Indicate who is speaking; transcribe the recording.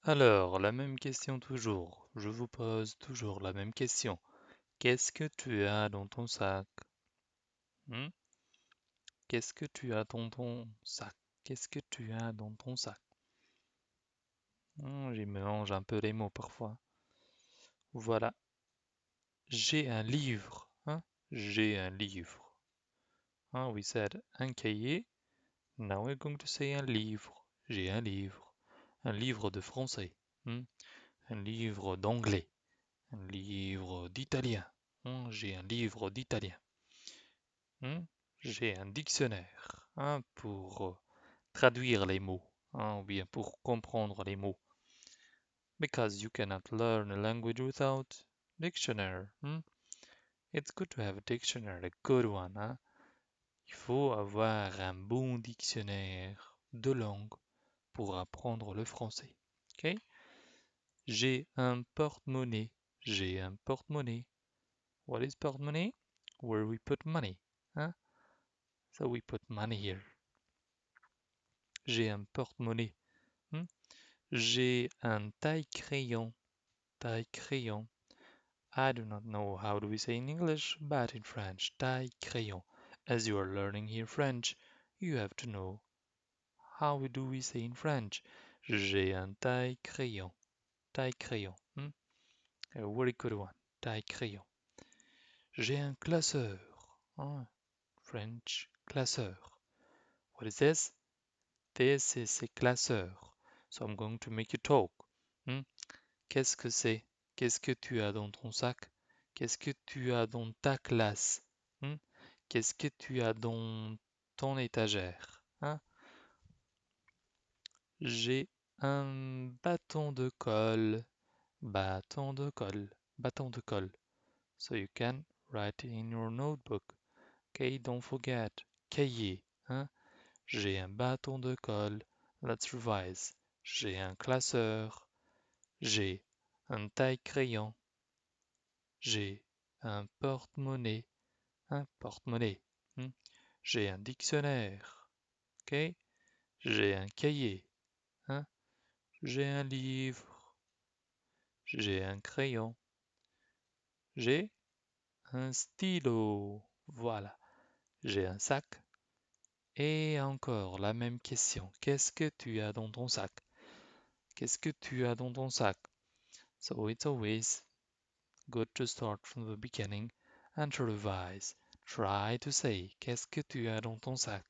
Speaker 1: Alors, la même question toujours. Je vous pose toujours la même question. Qu'est-ce que tu as dans ton sac? Hmm? Qu'est-ce que tu as dans ton sac? Qu'est-ce que tu as dans ton sac? J'y mélange un peu les mots parfois. Voilà. J'ai un livre. Hein? J'ai un livre. We said un cahier. Now we're going to say un livre. J'ai un livre. Un livre de français. Hmm? Un livre d'anglais. Un livre d'italien. J'ai un livre d'italien. Hmm? J'ai un dictionnaire pour traduire les mots, ou bien pour comprendre les mots. Because you cannot learn a language without dictionary. It's good to have a dictionary, a good one. Il faut avoir un bon dictionnaire de langue pour apprendre le français. Ok? J'ai un porte-monnaie. J'ai un porte-monnaie. What is porte-monnaie? Where we put money. Hein? So we put money here. J'ai un porte-monnaie. Hmm? J'ai un taille-crayon. Taille-crayon. I do not know how do we say in English, but in French, taille-crayon. As you are learning here French, you have to know how do we say in French. J'ai un taille-crayon. Taille-crayon. A very good one. Taille-crayon. J'ai un classeur. French classeur. What is this? This is a classeur. So I'm going to make you talk. Qu'est-ce que c'est? Qu'est-ce que tu as dans ton sac? Qu'est-ce que tu as dans ta classe? Qu'est-ce que tu as dans ton étagère? J'ai un bâton de colle. Bâton de colle. Bâton de colle. So you can write it in your notebook. Okay, don't forget. Cahier. J'ai un bâton de colle. Let's revise. J'ai un classeur. J'ai un taille-crayon. J'ai un porte-monnaie. Un porte-monnaie. J'ai un dictionnaire. Ok? J'ai un cahier. J'ai un livre. J'ai un crayon. J'ai un stylo. Voilà. J'ai un sac. Et encore la même question. Qu'est-ce que tu as dans ton sac? Qu'est-ce que tu as dans ton sac? So it's always good to start from the beginning and to revise. Try to say qu'est-ce que tu as dans ton sac?